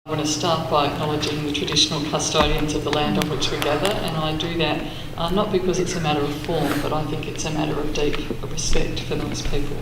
I want to start by acknowledging the traditional custodians of the land on which we gather, and I do that not because it's a matter of form, but I think it's a matter of deep respect for those people.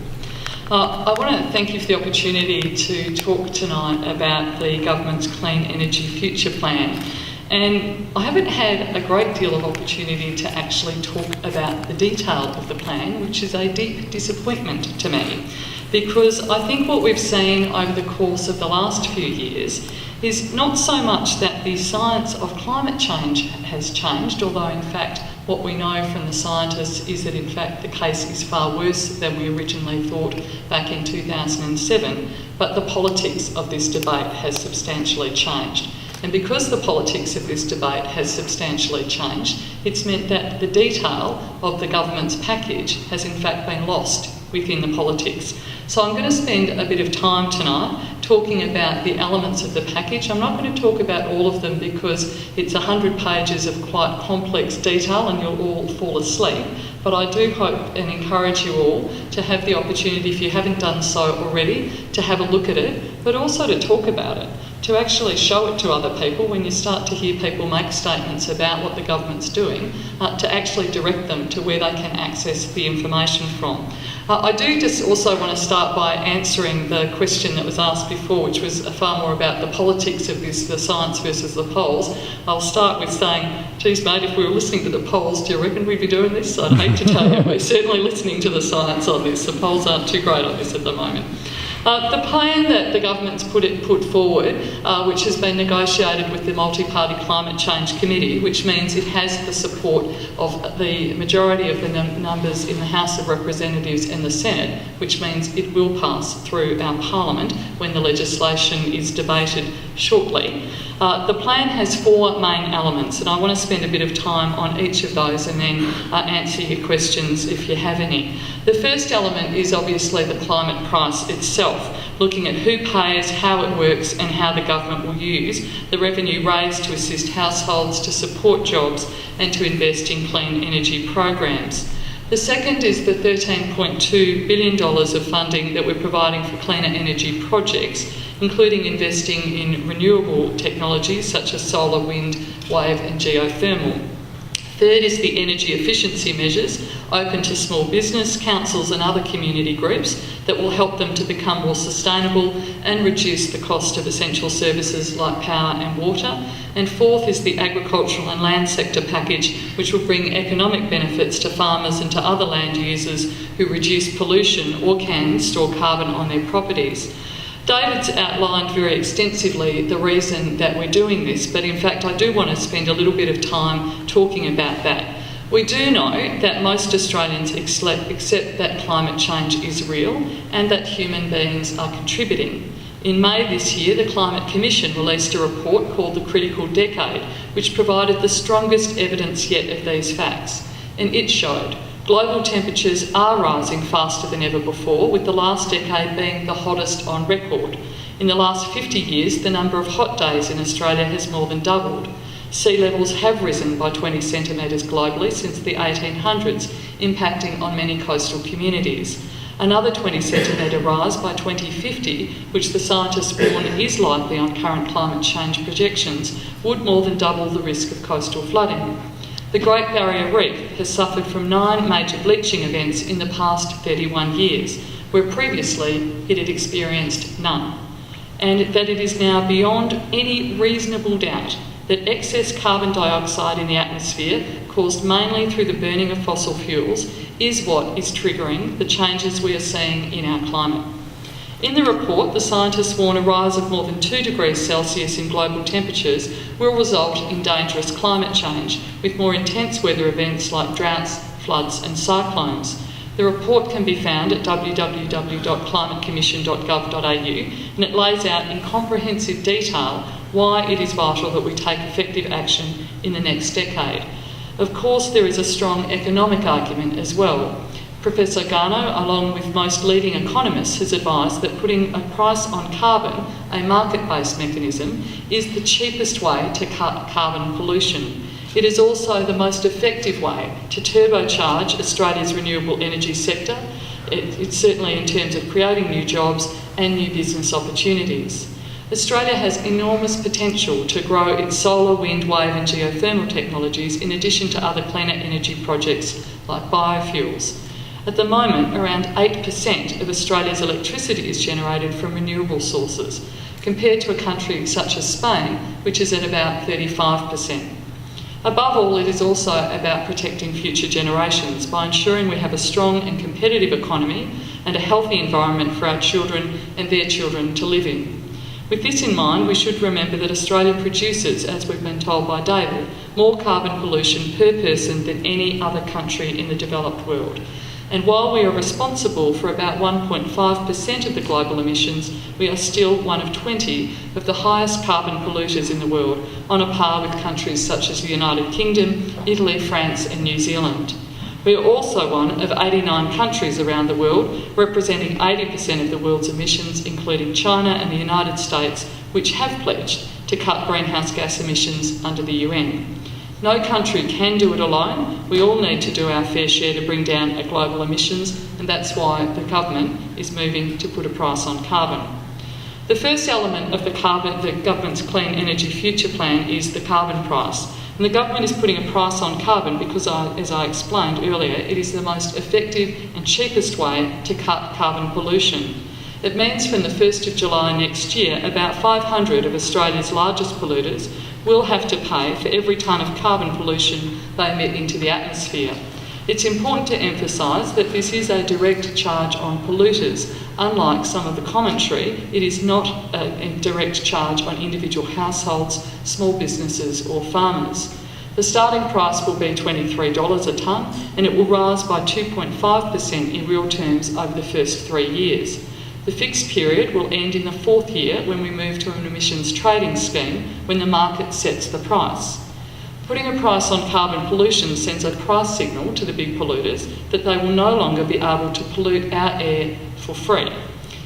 I want to thank you for the opportunity to talk tonight about the government's Clean Energy Future Plan. And I haven't had a great deal of opportunity to actually talk about the detail of the plan, which is a deep disappointment to me, because I think what we've seen over the course of the last few years is not so much that the science of climate change has changed, although in fact what we know from the scientists is that in fact the case is far worse than we originally thought back in 2007, but the politics of this debate has substantially changed. And because the politics of this debate has substantially changed, it's meant that the detail of the government's package has in fact been lost within the politics. So I'm going to spend a bit of time tonight talking about the elements of the package. I'm not going to talk about all of them because it's 100 pages of quite complex detail and you'll all fall asleep. But I do hope and encourage you all to have the opportunity, if you haven't done so already, to have a look at it, but also to talk about it, to actually show it to other people when you start to hear people make statements about what the government's doing, to actually direct them to where they can access the information from. I do just also want to start by answering the question that was asked before, which was far more about the politics of this, the science versus the polls. I'll start with saying, geez mate, if we were listening to the polls, do you reckon we'd be doing this? I'd hate to tell you, we're certainly listening to the science on this. The polls aren't too great on this at the moment. The plan that the government's put forward, which has been negotiated with the Multi-Party Climate Change Committee, which means it has the support of the majority of the numbers in the House of Representatives and the Senate, which means it will pass through our Parliament when the legislation is debated shortly. The plan has four main elements, and I want to spend a bit of time on each of those and then answer your questions if you have any. The first element is obviously the climate price itself, looking at who pays, how it works and how the government will use the revenue raised to assist households, to support jobs and to invest in clean energy programs. The second is the $13.2 billion of funding that we're providing for cleaner energy projects, including investing in renewable technologies such as solar, wind, wave and geothermal. Third is the energy efficiency measures open to small business, councils and other community groups that will help them to become more sustainable and reduce the cost of essential services like power and water. And fourth is the agricultural and land sector package, which will bring economic benefits to farmers and to other land users who reduce pollution or can store carbon on their properties. David's outlined very extensively the reason that we're doing this, but in fact I do want to spend a little bit of time talking about that. We do know that most Australians accept that climate change is real and that human beings are contributing. In May this year, the Climate Commission released a report called The Critical Decade, which provided the strongest evidence yet of these facts. And it showed global temperatures are rising faster than ever before, with the last decade being the hottest on record. In the last 50 years, the number of hot days in Australia has more than doubled. Sea levels have risen by 20 centimetres globally since the 1800s, impacting on many coastal communities. Another 20 centimetre rise by 2050, which the scientists warn is likely on current climate change projections, would more than double the risk of coastal flooding. The Great Barrier Reef has suffered from 9 major bleaching events in the past 31 years, where previously it had experienced none. And that it is now beyond any reasonable doubt that excess carbon dioxide in the atmosphere, caused mainly through the burning of fossil fuels, is what is triggering the changes we are seeing in our climate. In the report, the scientists warn a rise of more than 2 degrees Celsius in global temperatures will result in dangerous climate change, with more intense weather events like droughts, floods and cyclones. The report can be found at www.climatecommission.gov.au, and it lays out in comprehensive detail why it is vital that we take effective action in the next decade. Of course, there is a strong economic argument as well. Professor Garno, along with most leading economists, has advised that putting a price on carbon, a market-based mechanism, is the cheapest way to cut carbon pollution. It is also the most effective way to turbocharge Australia's renewable energy sector, it's certainly in terms of creating new jobs and new business opportunities. Australia has enormous potential to grow its solar, wind, wave and geothermal technologies in addition to other cleaner energy projects like biofuels. At the moment, around 8% of Australia's electricity is generated from renewable sources, compared to a country such as Spain, which is at about 35%. Above all, it is also about protecting future generations by ensuring we have a strong and competitive economy and a healthy environment for our children and their children to live in. With this in mind, we should remember that Australia produces, as we've been told by David, more carbon pollution per person than any other country in the developed world. And while we are responsible for about 1.5% of the global emissions, we are still one of 20 of the highest carbon polluters in the world, on a par with countries such as the United Kingdom, Italy, France and New Zealand. We are also one of 89 countries around the world, representing 80% of the world's emissions, including China and the United States, which have pledged to cut greenhouse gas emissions under the UN. No country can do it alone. We all need to do our fair share to bring down our global emissions, and that's why the government is moving to put a price on carbon. The first element of the government's Clean Energy Future Plan is the carbon price. And the government is putting a price on carbon because, as I explained earlier, it is the most effective and cheapest way to cut carbon pollution. It means from the 1st of July next year, about 500 of Australia's largest polluters will have to pay for every tonne of carbon pollution they emit into the atmosphere. It's important to emphasise that this is a direct charge on polluters. Unlike some of the commentary, it is not a direct charge on individual households, small businesses or farmers. The starting price will be $23 a tonne, and it will rise by 2.5% in real terms over the first 3 years. The fixed period will end in the 4th year when we move to an emissions trading scheme, when the market sets the price. Putting a price on carbon pollution sends a price signal to the big polluters that they will no longer be able to pollute our air for free.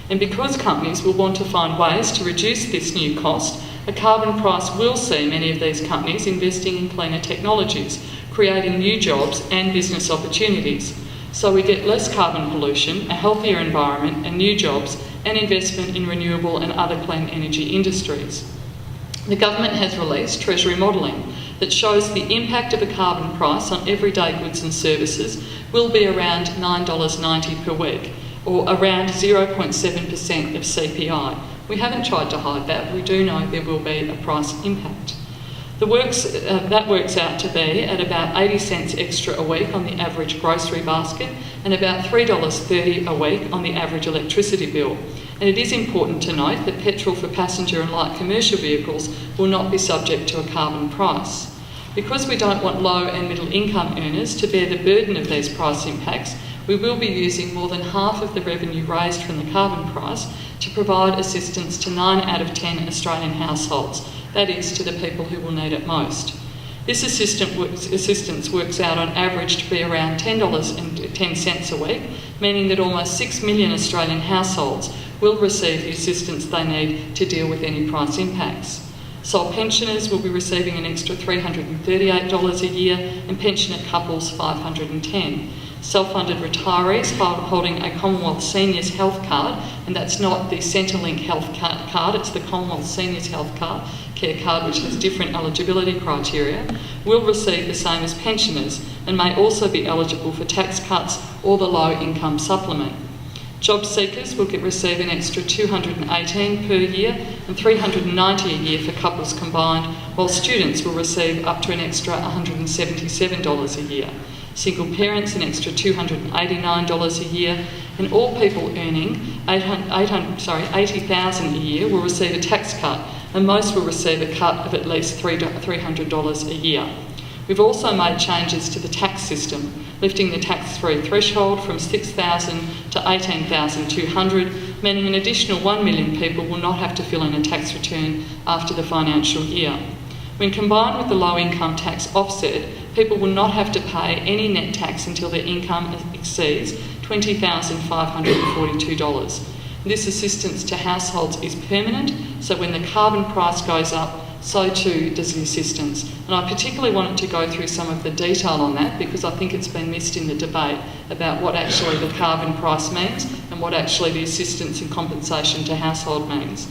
And because companies will want to find ways to reduce this new cost, a carbon price will see many of these companies investing in cleaner technologies, creating new jobs and business opportunities. So we get less carbon pollution, a healthier environment and new jobs, and investment in renewable and other clean energy industries. The government has released Treasury modelling that shows the impact of a carbon price on everyday goods and services will be around $9.90 per week, or around 0.7% of CPI. We haven't tried to hide that. We do know there will be a price impact. That works out to be at about 80 cents extra a week on the average grocery basket and about $3.30 a week on the average electricity bill. And it is important to note that petrol for passenger and light commercial vehicles will not be subject to a carbon price. Because we don't want low and middle income earners to bear the burden of these price impacts, we will be using more than half of the revenue raised from the carbon price to provide assistance to 9 out of 10 Australian households, that is, to the people who will need it most. This assistance works out on average to be around $10.10 a week, meaning that almost 6 million Australian households will receive the assistance they need to deal with any price impacts. Sole pensioners will be receiving an extra $338 a year and pensioner couples $510. Self-funded retirees holding a Commonwealth Seniors Health Card, and that's not the Centrelink Health Card, it's the Commonwealth Seniors Health Card, Care Card, which has different eligibility criteria, will receive the same as pensioners and may also be eligible for tax cuts or the low income supplement. Job seekers will receive an extra $218 per year and $390 a year for couples combined, while students will receive up to an extra $177 a year. Single parents an extra $289 a year, and all people earning $80,000 a year will receive a tax cut, and most will receive a cut of at least $300 a year. We've also made changes to the tax system, lifting the tax-free threshold from $6,000 to $18,200, meaning an additional 1 million people will not have to fill in a tax return after the financial year. When combined with the low income tax offset, people will not have to pay any net tax until their income exceeds $20,542. This assistance to households is permanent, so when the carbon price goes up, so too does the assistance. And I particularly wanted to go through some of the detail on that because I think it's been missed in the debate about what actually the carbon price means and what actually the assistance and compensation to household means.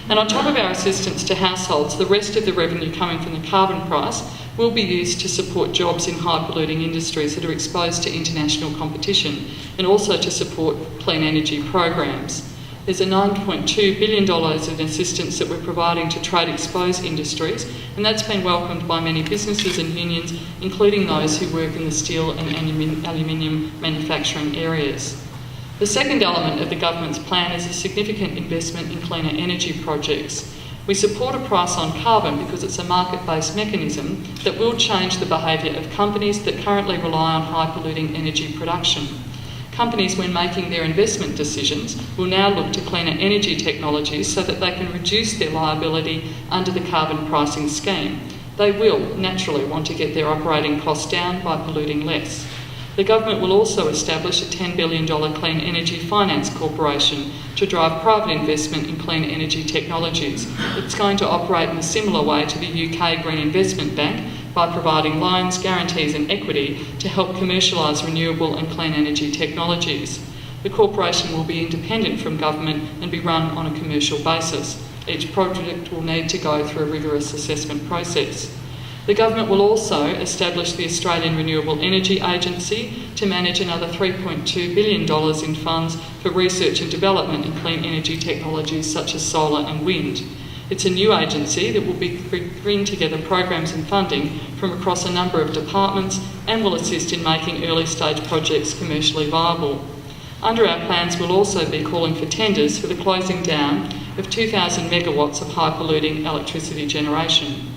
And on top of our assistance to households, the rest of the revenue coming from the carbon price will be used to support jobs in high polluting industries that are exposed to international competition, and also to support clean energy programs. There's a $9.2 billion in assistance that we're providing to trade exposed industries, and that's been welcomed by many businesses and unions, including those who work in the steel and aluminium manufacturing areas. The second element of the government's plan is a significant investment in cleaner energy projects. We support a price on carbon because it's a market-based mechanism that will change the behaviour of companies that currently rely on high-polluting energy production. Companies, when making their investment decisions, will now look to cleaner energy technologies so that they can reduce their liability under the carbon pricing scheme. They will naturally want to get their operating costs down by polluting less. The government will also establish a $10 billion Clean Energy Finance Corporation to drive private investment in clean energy technologies. It's going to operate in a similar way to the UK Green Investment Bank by providing loans, guarantees and equity to help commercialise renewable and clean energy technologies. The corporation will be independent from government and be run on a commercial basis. Each project will need to go through a rigorous assessment process. The government will also establish the Australian Renewable Energy Agency to manage another $3.2 billion in funds for research and development in clean energy technologies such as solar and wind. It's a new agency that will bring together programs and funding from across a number of departments and will assist in making early stage projects commercially viable. Under our plans, we'll also be calling for tenders for the closing down of 2,000 megawatts of high polluting electricity generation.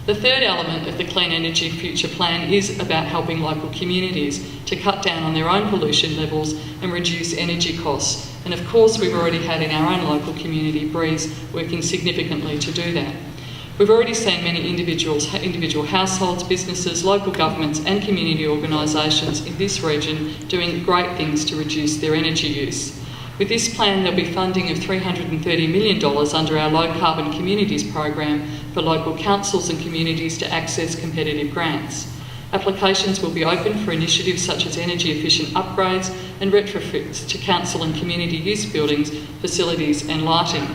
The third element of the Clean Energy Future Plan is about helping local communities to cut down on their own pollution levels and reduce energy costs. And of course, we've already had in our own local community, BREAZE, working significantly to do that. We've already seen many individual households, businesses, local governments and community organisations in this region doing great things to reduce their energy use. With this plan, there'll be funding of $330 million under our Low Carbon Communities program for local councils and communities to access competitive grants. Applications will be open for initiatives such as energy efficient upgrades and retrofits to council and community use buildings, facilities and lighting.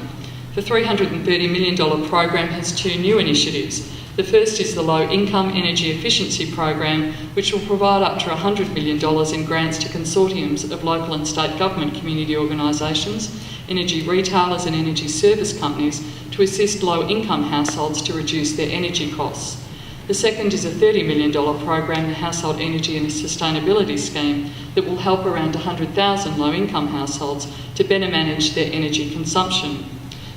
The $330 million program has two new initiatives. The first is the Low Income Energy Efficiency Program, which will provide up to $100 million in grants to consortiums of local and state government community organisations, energy retailers and energy service companies to assist low-income households to reduce their energy costs. The second is a $30 million program, the Household Energy and Sustainability Scheme, that will help around 100,000 low-income households to better manage their energy consumption.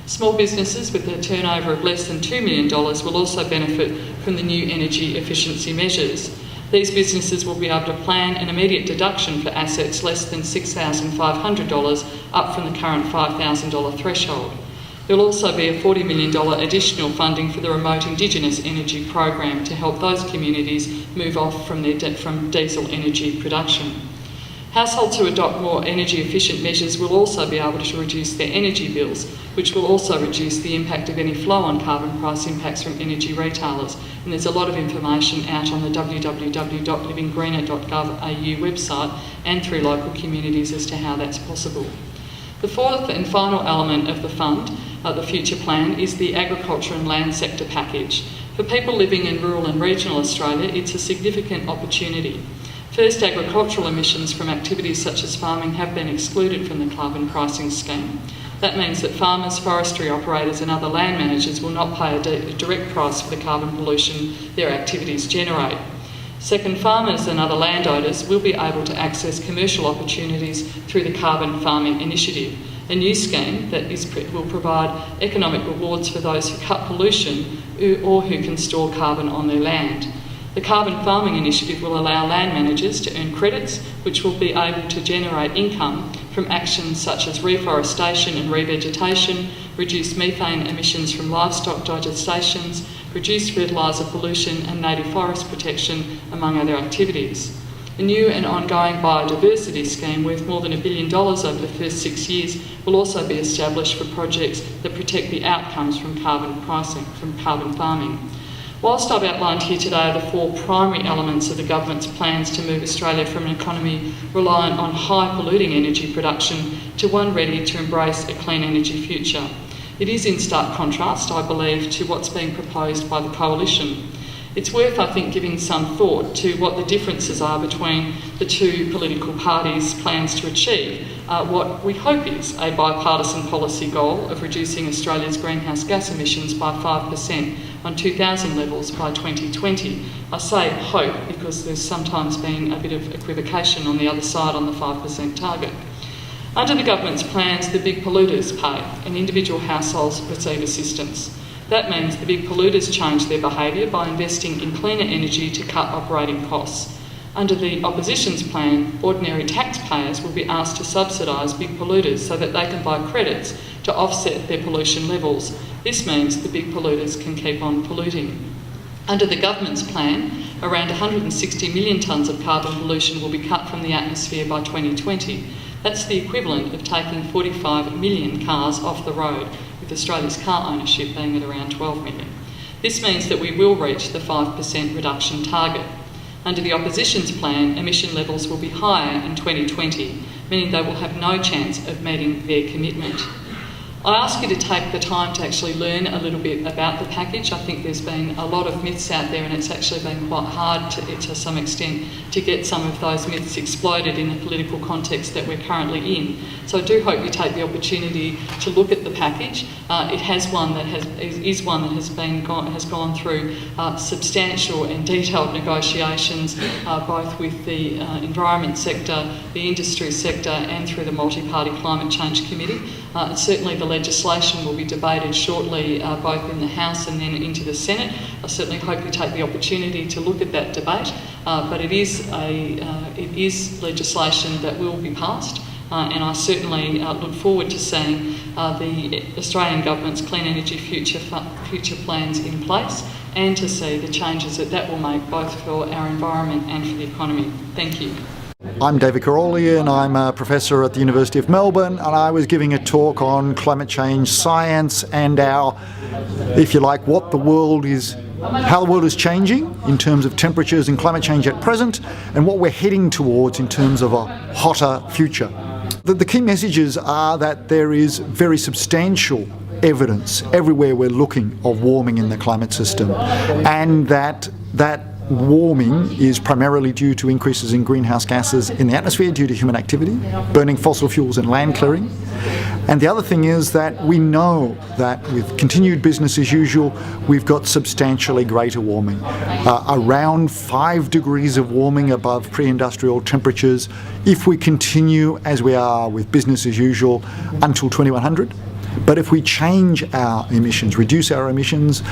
Small businesses with a turnover of less than $2 million will also benefit from the new energy efficiency measures. These businesses will be able to plan an immediate deduction for assets less than $6,500, up from the current $5,000 threshold. There will also be a $40 million additional funding for the Remote Indigenous Energy Program to help those communities move off from diesel energy production. Households who adopt more energy efficient measures will also be able to reduce their energy bills, which will also reduce the impact of any flow-on carbon price impacts from energy retailers. And there's a lot of information out on the www.livinggreener.gov.au website and through local communities as to how that's possible. The fourth and final element of the fund, the future plan, is the agriculture and land sector package. For people living in rural and regional Australia, it's a significant opportunity. First, agricultural emissions from activities such as farming have been excluded from the carbon pricing scheme. That means that farmers, forestry operators and other land managers will not pay a direct price for the carbon pollution their activities generate. Second, farmers and other landowners will be able to access commercial opportunities through the Carbon Farming Initiative, a new scheme that will provide economic rewards for those who cut pollution or who can store carbon on their land. The Carbon Farming Initiative will allow land managers to earn credits which will be able to generate income from actions such as reforestation and revegetation, reduce methane emissions from livestock digestations, reduce fertiliser pollution and native forest protection, among other activities. A new and ongoing biodiversity scheme worth more than $1 billion over the first 6 years will also be established for projects that protect the outcomes from carbon pricing, from carbon farming. Whilst I've outlined here today the four primary elements of the government's plans to move Australia from an economy reliant on high polluting energy production to one ready to embrace a clean energy future, It is in stark contrast, I believe, to what's being proposed by the Coalition. It's worth, I think, giving some thought to what the differences are between the two political parties' plans to achieve what we hope is a bipartisan policy goal of reducing Australia's greenhouse gas emissions by 5% on 2000 levels by 2020. I say hope because there's sometimes been a bit of equivocation on the other side on the 5% target. Under the government's plans, the big polluters pay and individual households receive assistance. That means the big polluters change their behaviour by investing in cleaner energy to cut operating costs. Under the opposition's plan, ordinary taxpayers will be asked to subsidise big polluters so that they can buy credits to offset their pollution levels. This means the big polluters can keep on polluting. Under the government's plan, around 160 million tonnes of carbon pollution will be cut from the atmosphere by 2020. That's the equivalent of taking 45 million cars off the road, with Australia's car ownership being at around 12 million. This means that we will reach the 5% reduction target. Under the opposition's plan, emission levels will be higher in 2020, meaning they will have no chance of meeting their commitment. I ask you to take the time to actually learn a little bit about the package. I think there's been a lot of myths out there and it's actually been quite hard to some extent to get some of those myths exploded in the political context that we're currently in. So I do hope you take the opportunity to look at the package. It has one that is one that has gone through substantial and detailed negotiations, both with the environment sector, the industry sector, and through the Multi-Party Climate Change Committee. Certainly the legislation will be debated shortly, both in the House and then into the Senate. I certainly hope you take the opportunity to look at that debate, but it is legislation that will be passed. And I certainly look forward to seeing the Australian Government's Clean Energy future plans in place and to see the changes that will make both for our environment and for the economy. Thank you. I'm David Karoly and I'm a professor at the University of Melbourne, and I was giving a talk on climate change science and our, if you like, how the world is changing in terms of temperatures and climate change at present and what we're heading towards in terms of a hotter future. The key messages are that there is very substantial evidence everywhere we're looking of warming in the climate system, and that warming is primarily due to increases in greenhouse gases in the atmosphere due to human activity, burning fossil fuels and land clearing. And the other thing is that we know that with continued business as usual, we've got substantially greater warming. Around 5 degrees of warming above pre-industrial temperatures if we continue as we are with business as usual until 2100. But if we change our emissions, reduce our emissions,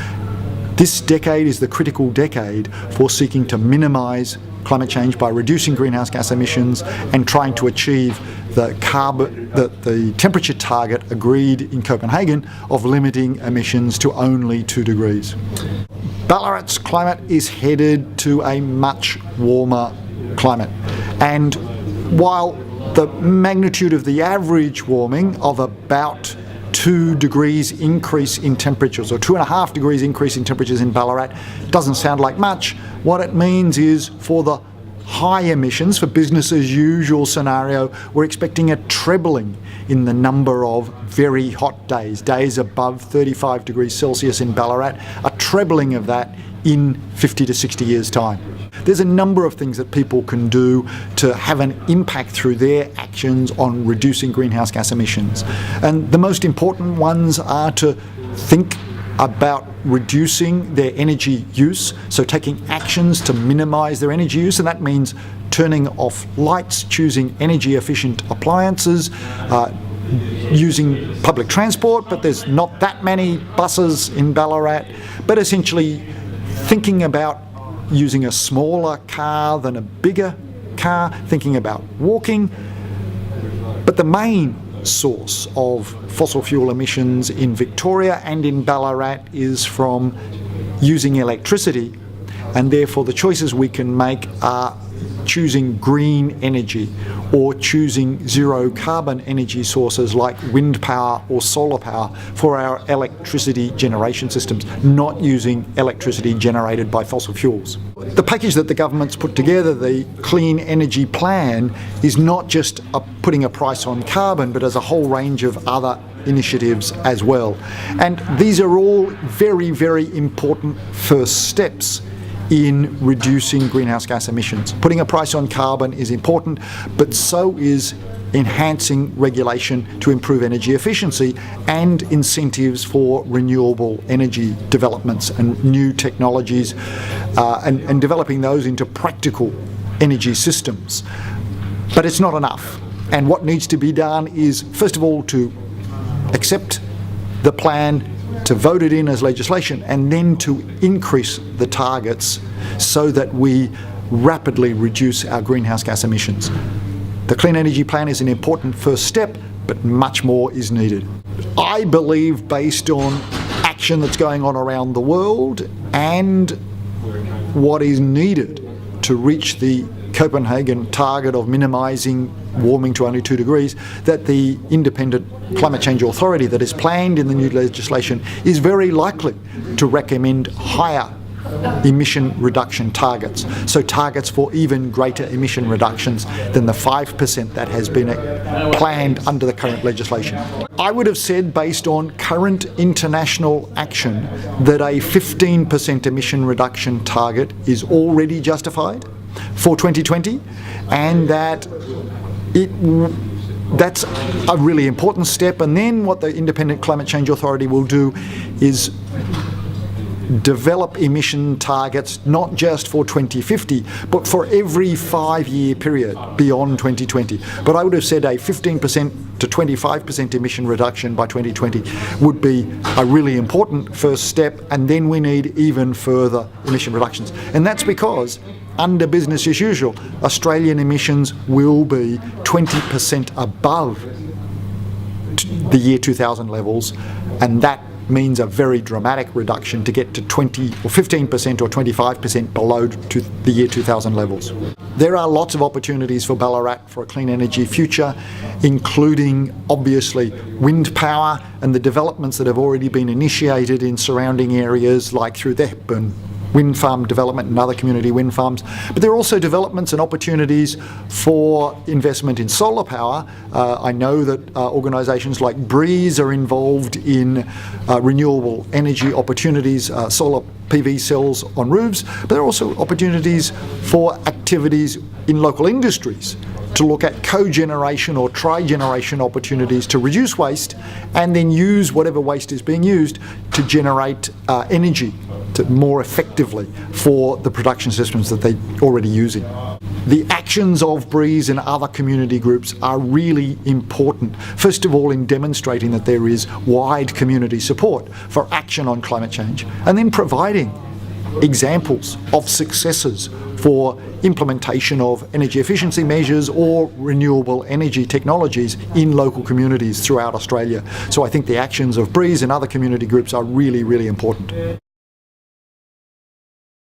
this decade is the critical decade for seeking to minimise climate change by reducing greenhouse gas emissions and trying to achieve the temperature target agreed in Copenhagen of limiting emissions to only 2 degrees. Ballarat's climate is headed to a much warmer climate, and while the magnitude of the average warming of about 2 degrees increase in temperatures, or 2.5 degrees increase in temperatures in Ballarat doesn't sound like much. What it means is for the high emissions, for business as usual scenario, we're expecting a trebling in the number of very hot days above 35 degrees Celsius in Ballarat, a trebling of that in 50 to 60 years' time. There's a number of things that people can do to have an impact through their actions on reducing greenhouse gas emissions. And the most important ones are to think about reducing their energy use, so taking actions to minimise their energy use, and that means turning off lights, choosing energy efficient appliances, using public transport, but there's not that many buses in Ballarat, but essentially thinking about using a smaller car than a bigger car, thinking about walking. But the main source of fossil fuel emissions in Victoria and in Ballarat is from using electricity, and therefore the choices we can make are choosing green energy or choosing zero carbon energy sources like wind power or solar power for our electricity generation systems, not using electricity generated by fossil fuels. The package that the government's put together, the Clean Energy Plan, is not just putting a price on carbon, but as a whole range of other initiatives as well. And these are all very, very important first steps in reducing greenhouse gas emissions. Putting a price on carbon is important, but so is enhancing regulation to improve energy efficiency and incentives for renewable energy developments and new technologies, and developing those into practical energy systems. But it's not enough. And what needs to be done is, first of all, to accept the plan, to vote it in as legislation, and then to increase the targets so that we rapidly reduce our greenhouse gas emissions. The Clean Energy Plan is an important first step, but much more is needed. I believe, based on action that's going on around the world and what is needed to reach the Copenhagen target of minimising warming to only 2 degrees, that the Independent Climate Change Authority that is planned in the new legislation is very likely to recommend higher emission reduction targets. So targets for even greater emission reductions than the 5% that has been planned under the current legislation. I would have said, based on current international action, that a 15% emission reduction target is already justified for 2020, and that that's a really important step. And then what the Independent Climate Change Authority will do is develop emission targets not just for 2050, but for every 5-year period beyond 2020. But I would have said a 15% to 25% emission reduction by 2020 would be a really important first step, and then we need even further emission reductions. And that's because, under business as usual, Australian emissions will be 20% above the year 2000 levels, and that means a very dramatic reduction to get to 20 or 15% or 25% below to the year 2000 levels. There are lots of opportunities for Ballarat for a clean energy future, including obviously wind power and the developments that have already been initiated in surrounding areas, like through the Hepburn wind farm development and other community wind farms. But there are also developments and opportunities for investment in solar power. I know that organisations like BREAZE are involved in renewable energy opportunities, solar PV cells on roofs, but there are also opportunities for activities in local industries to look at cogeneration or trigeneration opportunities to reduce waste and then use whatever waste is being used to generate energy more effectively for the production systems that they're already using. The actions of BREAZE and other community groups are really important, first of all in demonstrating that there is wide community support for action on climate change, and then providing examples of successes for implementation of energy efficiency measures or renewable energy technologies in local communities throughout Australia. So I think the actions of BREAZE and other community groups are really, really important.